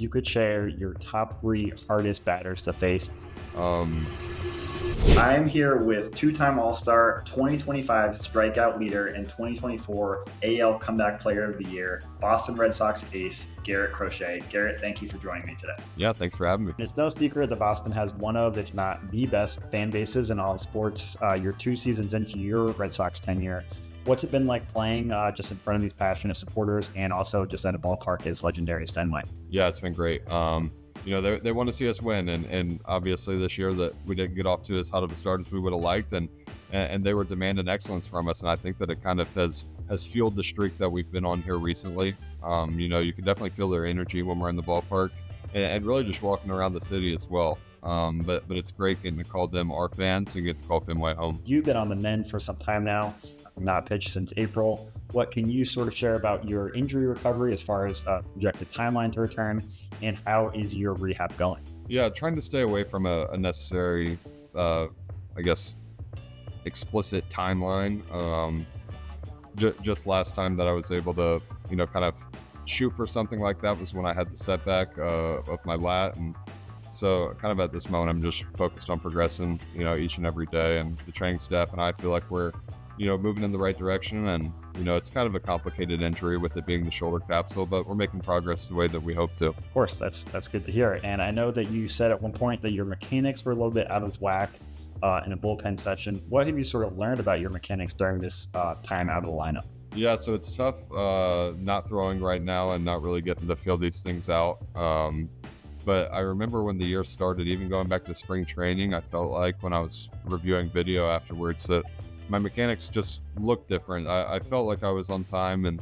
if you could share your top 3 hardest batters to face. Um, I'm here with two-time All-Star, 2025 strikeout leader, and 2024 AL Comeback Player of the Year, Boston Red Sox ace, Garrett Crochet. Garrett, thank you for joining me today. yeah, thanks for having me. It's no secret that Boston has one of, if not the best fan bases in all sports. You're 2 seasons into your Red Sox tenure. What's it been like playing just in front of these passionate supporters and also just at a ballpark as legendary as Fenway? Yeah, it's been great. They want to see us win, and obviously this year that we didn't get off to as hot of a start as we would have liked, and they were demanding excellence from us, and I think that it kind of has fueled the streak that we've been on here recently. You can definitely feel their energy when we're in the ballpark, and really just walking around the city as well. But it's great getting to call them our fans and get to call Fenway home. You've been on the mend for some time now, not pitched since April. What can you sort of share about your injury recovery as far as projected timeline to return, and how is your rehab going? Yeah, trying to stay away from a necessary, explicit timeline. Just last time that I was able to, kind of shoot for something like that was when I had the setback of my lat, and so kind of at this moment I'm just focused on progressing, each and every day, and the training staff and I feel like we're moving in the right direction, and it's kind of a complicated injury with it being the shoulder capsule, but we're making progress the way that we hope to. Of course, that's good to hear. And I know that you said at one point that your mechanics were a little bit out of whack in a bullpen session. What have you sort of learned about your mechanics during this time out of the lineup? Yeah, so it's tough not throwing right now and not really getting to feel these things out. But I remember when the year started, even going back to spring training, I felt like when I was reviewing video afterwards that my mechanics just looked different. I felt like I was on time, and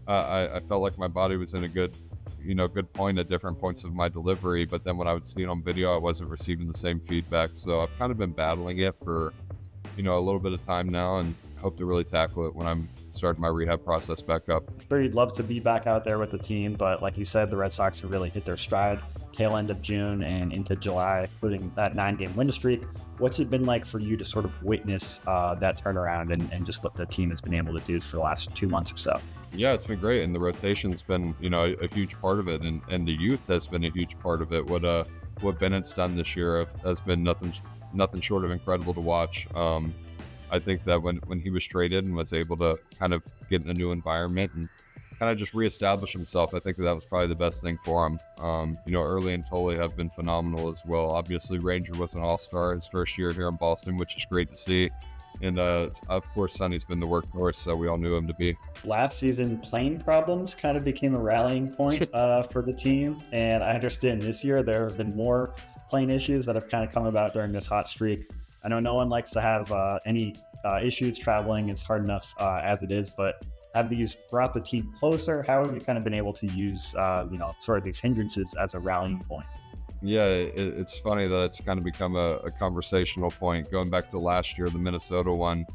I felt like my body was in a good point at different points of my delivery. But then when I would see it on video, I wasn't receiving the same feedback. So I've kind of been battling it for, a little bit of time now, and hope to really tackle it when I'm starting my rehab process back up. I'm sure you'd love to be back out there with the team, but like you said, the Red Sox have really hit their stride tail end of June and into July, including that 9-game win streak. What's it been like for you to sort of witness that turnaround and just what the team has been able to do for the last 2 months or so? Yeah, it's been great, and the rotation's been, a huge part of it, and the youth has been a huge part of it. What Bennett's done this year has been nothing short of incredible to watch. I think that when he was traded and was able to kind of get in a new environment and kind of just reestablish himself, I think that was probably the best thing for him. Early and Tolley have been phenomenal as well. Obviously, Ranger was an all-star his first year here in Boston, which is great to see. And of course, Sonny's been the workhorse, so we all knew him to be. Last season, plane problems kind of became a rallying point for the team. And I understand this year there have been more plane issues that have kind of come about during this hot streak. I know no one likes to have any issues traveling. It's hard enough as it is, but have these brought the team closer? How have you kind of been able to use, sort of these hindrances as a rallying point? Yeah, it's funny that it's kind of become a conversational point. Going back to last year, the Minnesota one,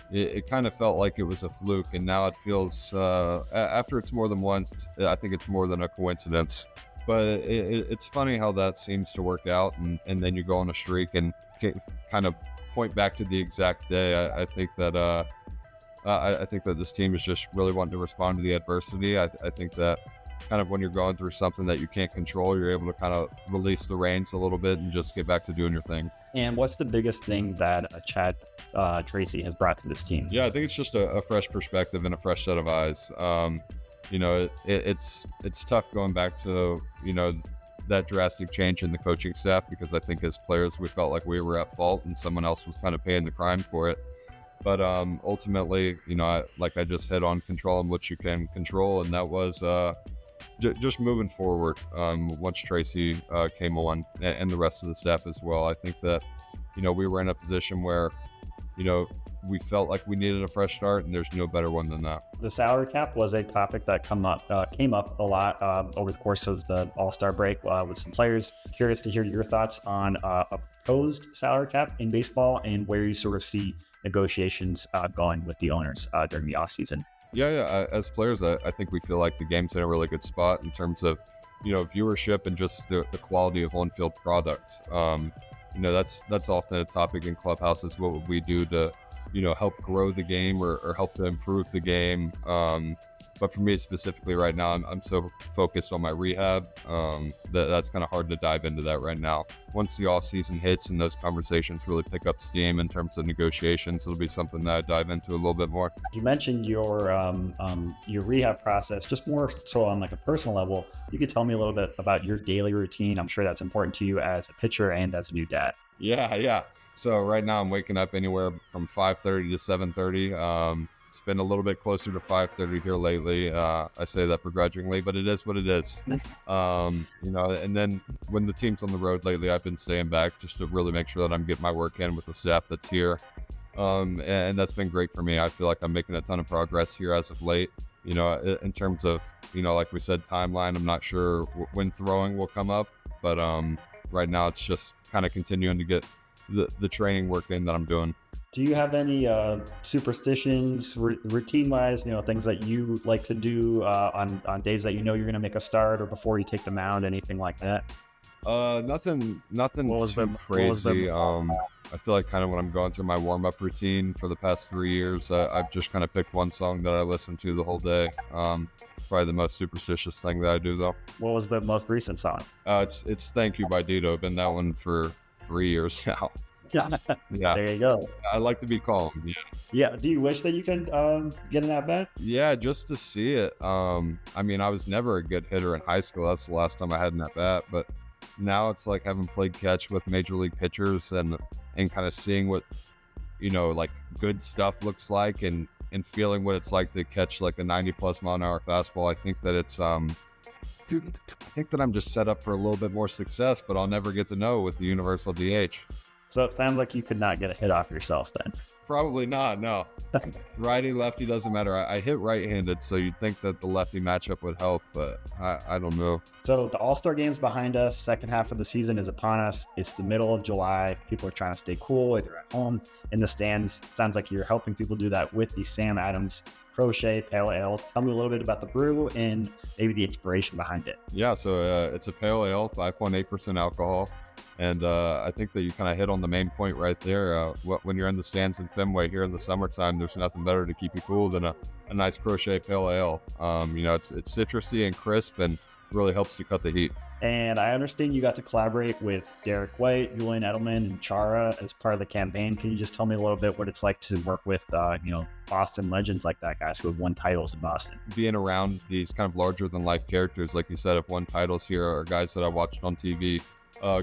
it kind of felt like it was a fluke, and now it feels, after it's more than once, I think it's more than a coincidence. But it's funny how that seems to work out, and then you go on a streak and kind of point back to the exact day. I think that this team is just really wanting to respond to the adversity. I think that kind of when you're going through something that you can't control, you're able to kind of release the reins a little bit and just get back to doing your thing. And what's the biggest thing that Chad Tracy has brought to this team? Yeah, I think it's just a fresh perspective and a fresh set of eyes. It's tough going back to, that drastic change in the coaching staff, because I think as players, we felt like we were at fault and someone else was kind of paying the crime for it. But ultimately, I just hit on controlling what you can control, and that was just moving forward. Once Tracy came on, and the rest of the staff as well, I think that, we were in a position where, we felt like we needed a fresh start, and there's no better one than that. The salary cap was a topic that came up a lot over the course of the All-Star break with some players. Curious to hear your thoughts on a proposed salary cap in baseball and where you sort of see negotiations going with the owners during the offseason. Yeah. As players, I think we feel like the game's in a really good spot in terms of, viewership and just the quality of on-field product. That's often a topic in clubhouses. What would we do to, help grow the game or help to improve the game? But for me specifically right now, I'm so focused on my rehab that's kind of hard to dive into that right now. Once the off season hits and those conversations really pick up steam in terms of negotiations, it'll be something that I dive into a little bit more. You mentioned your rehab process, just more so on like a personal level. You could tell me a little bit about your daily routine. I'm sure that's important to you as a pitcher and as a new dad. Yeah. So right now I'm waking up anywhere from 5:30 to 7:30. It's been a little bit closer to 5:30 here lately. I say that begrudgingly, but it is what it is. And then when the team's on the road lately, I've been staying back just to really make sure that I'm getting my work in with the staff that's here. And that's been great for me. I feel like I'm making a ton of progress here as of late. In terms of, like we said, timeline, I'm not sure when throwing will come up, but right now it's just kind of continuing to get the training work in that I'm doing. Do you have any superstitions, routine-wise, things that you like to do on days that you're going to make a start or before you take the mound, anything like that? Nothing too crazy. I feel like kind of when I'm going through my warm-up routine for the past 3 years, I've just kind of picked one song that I listen to the whole day. It's probably the most superstitious thing that I do, though. What was the most recent song? It's Thank You by Dito. I've been that one for 3 years now. Yeah. There you go. I like to be calm. Yeah. Do you wish that you could get an at bat? Yeah, just to see it. I was never a good hitter in high school. That's the last time I had an at bat. But now it's like having played catch with major league pitchers and kind of seeing what like good stuff looks like and feeling what it's like to catch like a 90+ mile an hour fastball. I think that it's I think that I'm just set up for a little bit more success, but I'll never get to know with the universal DH. So it sounds like you could not get a hit off yourself then. Probably not, no. Righty, lefty, doesn't matter. I hit right-handed, so you'd think that the lefty matchup would help, but I don't know. So the All-Star game's behind us. Second half of the season is upon us. It's the middle of July. People are trying to stay cool, either at home, in the stands. Sounds like you're helping people do that with the Sam Adams Crochet Pale Ale. Tell me a little bit about the brew and maybe the inspiration behind it. Yeah, so it's a Pale Ale, 5.8% alcohol. And I think that you kind of hit on the main point right there. When you're in the stands in Fenway here in the summertime, there's nothing better to keep you cool than a nice Crochet Pale Ale. It's citrusy and crisp and really helps to cut the heat. And I understand you got to collaborate with Garrett White, Julian Edelman, and Chara as part of the campaign. Can you just tell me a little bit what it's like to work with, Boston legends like that, guys who have won titles in Boston? Being around these kind of larger than life characters, like you said, have won titles here, are guys that I watched on TV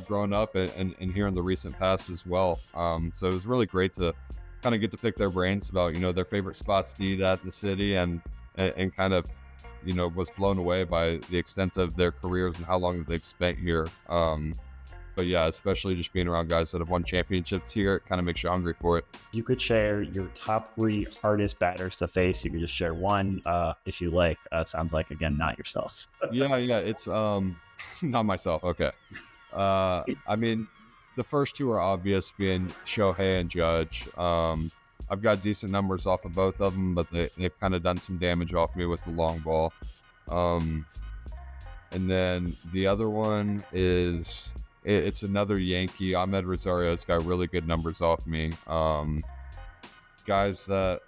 growing up and here in the recent past as well. So it was really great to kind of get to pick their brains about, their favorite spots to eat at in the city and kind of, was blown away by the extent of their careers and how long that they've spent here. But yeah, especially just being around guys that have won championships here, it kind of makes you hungry for it. You could share your top 3 hardest batters to face. You could just share one if you like. Sounds like, again, not yourself. Yeah, it's not myself. Okay. The first 2 are obvious, being Shohei and Judge. I've got decent numbers off of both of them, but they've kind of done some damage off me with the long ball. And then the other one is, it's another Yankee. Ahmed Rosario's got really good numbers off me. Guys that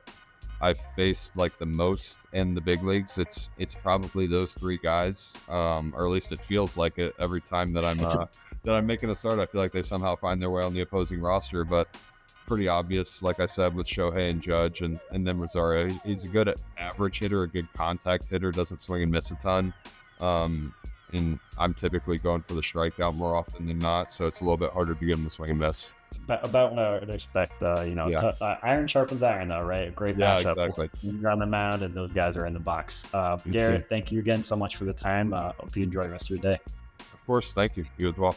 I've faced like the most in the big leagues, it's probably those 3 guys, or at least it feels like it every time that I'm making a start. I feel like they somehow find their way on the opposing roster, but pretty obvious, like I said, with Shohei and Judge, and then Rosario. He's a good average hitter, a good contact hitter, doesn't swing and miss a ton. And I'm typically going for the strikeout more often than not, so it's a little bit harder to get him to swing and miss. About what I would expect, iron sharpens iron, though, right? Great matchup. Yeah, exactly. You're on the mound, and those guys are in the box. Garrett, thank you again so much for the time. Hope you enjoy the rest of your day. Of course, thank you. You as well.